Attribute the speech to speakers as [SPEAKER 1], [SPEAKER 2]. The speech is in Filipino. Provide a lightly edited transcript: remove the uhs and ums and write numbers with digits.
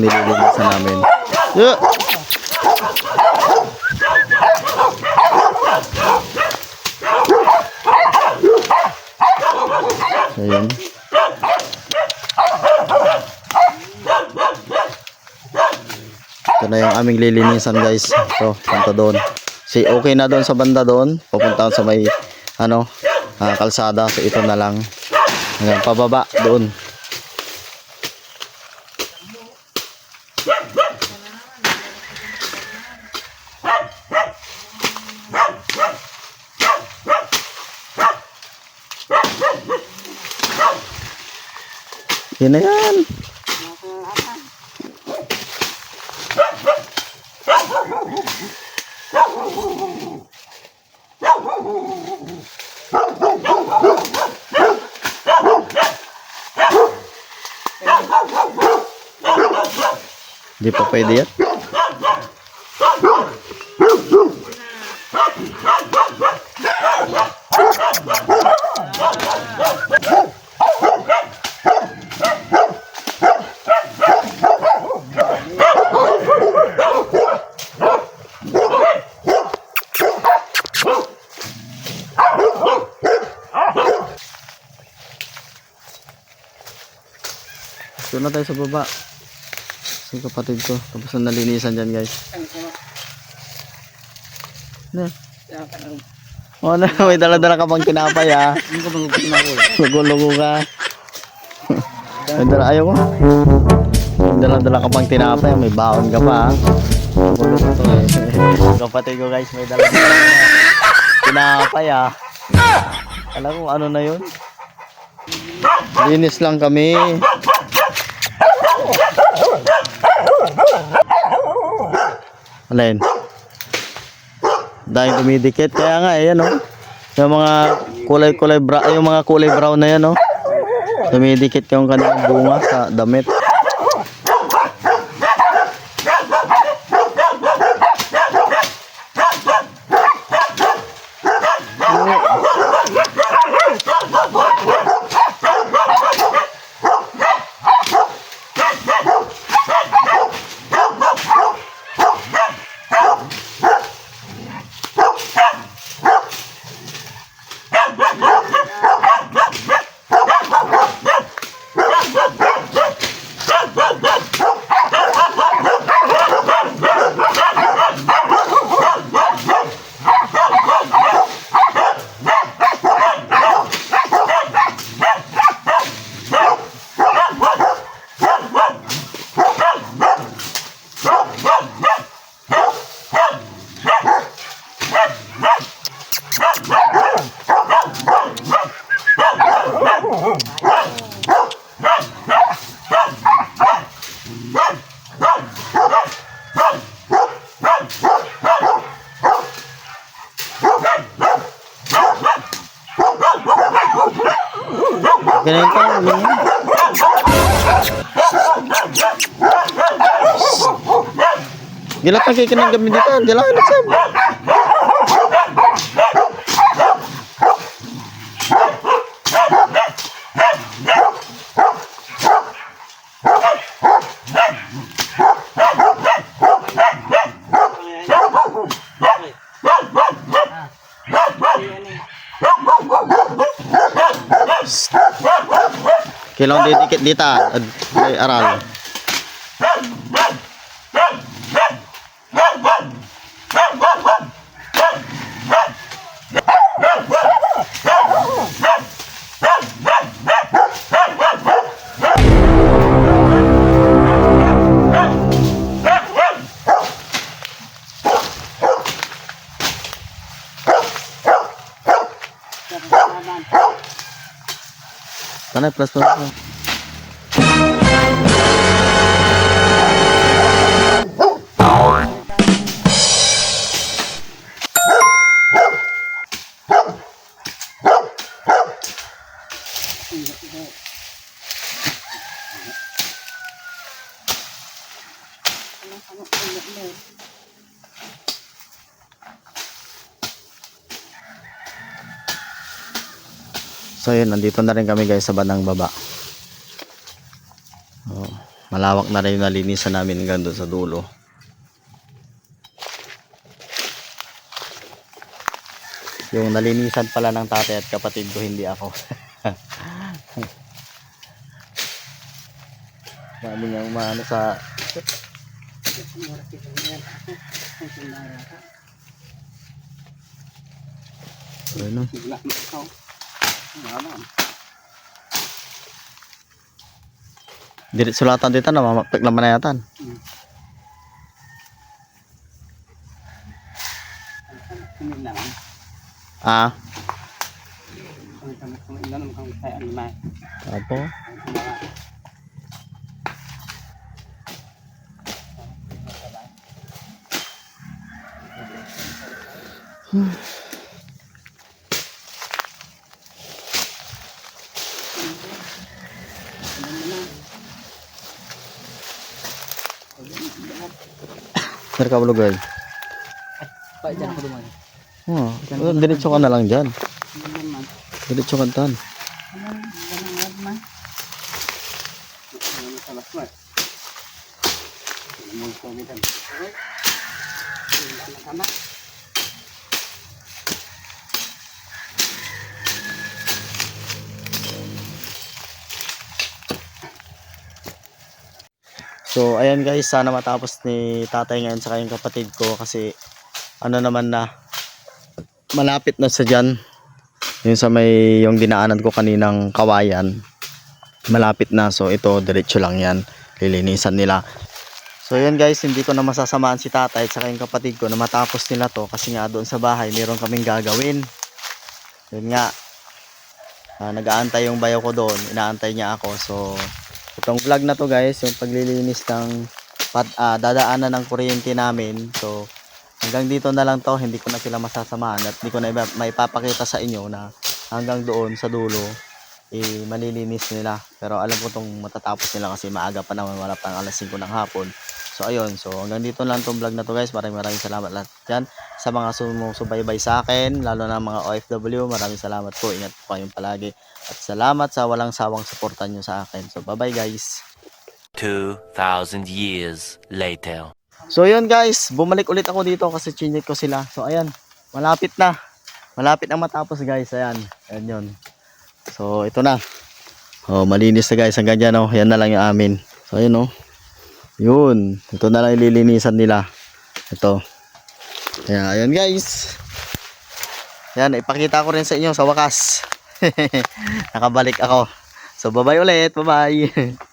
[SPEAKER 1] nililinisan namin. Yeah. Ayan. Ito na yung aming lilinisan guys. So, punta doon. Okay na doon sa banda doon. Pupunta sa may kalsada. So, ito na lang. Hanggang pababa doon. Yan na yan. Hindi pa pwede yan. Doon na tayo sa baba. Si kapatid ko. Tapos na nalinisan dyan guys. Na. Oh, na, may dala-dala ka bang tinapay ha? Lugo-lugo ka. May dala, ayaw mo. May dala-dala ka bang tinapay. May baon ka pa ha. Lugo-lugo to eh. Kapatid ko guys, may dala-dala tinapay ha. Alam ko ano na yun. Linis lang kami. Alin? Dahil dumidikit kaya nga eh, yan oh. Yung mga kulay-kulay brown, yung mga kulay brown na yan oh. Dumidikit yung kanilang bunga sa damit. Ganito, ganyan. Gilat na kayo ng gabi dito. Diyan lang, Sam. Kailangan didikit dito ay aral. Tanay plus. So yun, nandito na rin kami guys sa bandang baba. malawak na rin yung nalinisan namin hanggang doon sa dulo. Yung nalinisan pala ng tatay at kapatid ko, hindi ako. Dami niyang maano sa ano? Dirit sulatan dito na mamapik naman na yatan. Ah. Apa? Mereka belum guys.
[SPEAKER 2] Pak jangan ke rumah.
[SPEAKER 1] Oh, diretso ka na lang dyan. Diretso ka tan. So ayan guys, sana matapos ni tatay ngayon sa kayong kapatid ko kasi ano naman na malapit na sa dyan. Yung sa may yung dinaanan ko kaninang kawayan, malapit na. So ito diretso lang yan, lilinisan nila. So yun guys, hindi ko na masasamaan si tatay at saka yung kapatid ko na matapos nila to kasi nga doon sa bahay meron kaming gagawin. Yun nga, nag-aantay yung bayaw ko doon, inaantay niya ako. So itong vlog na to guys, yung paglilinis ng dadaanan ng kuryente namin. So hanggang dito na lang to, hindi ko na sila masasamahan at hindi ko na maipapakita sa inyo na hanggang doon sa dulo malilinis nila. Pero alam ko tong matatapos nila kasi maaga pa naman, wala pang alas 5 ng hapon. So ayun, so hanggang dito lang tong vlog na to guys. Maraming salamat lahat dyan sa mga sumusubaybay sa akin, lalo na mga OFW. Maraming salamat po, ingat po kayong palagi at salamat sa walang sawang suporta nyo sa akin. So bye bye guys.
[SPEAKER 3] 2,000 years later.
[SPEAKER 1] So yun guys, bumalik ulit ako dito kasi chinik ko sila. So ayan, malapit na matapos guys. Ayan yun. So ito na, malinis na guys, hanggang dyan yan na lang yung amin. So ayun yun, ito na lang ililinisan nila. Ito, ayan guys, yan, ipakita ko rin sa inyo sa wakas. Nakabalik ako. So bye bye ulit, bye bye.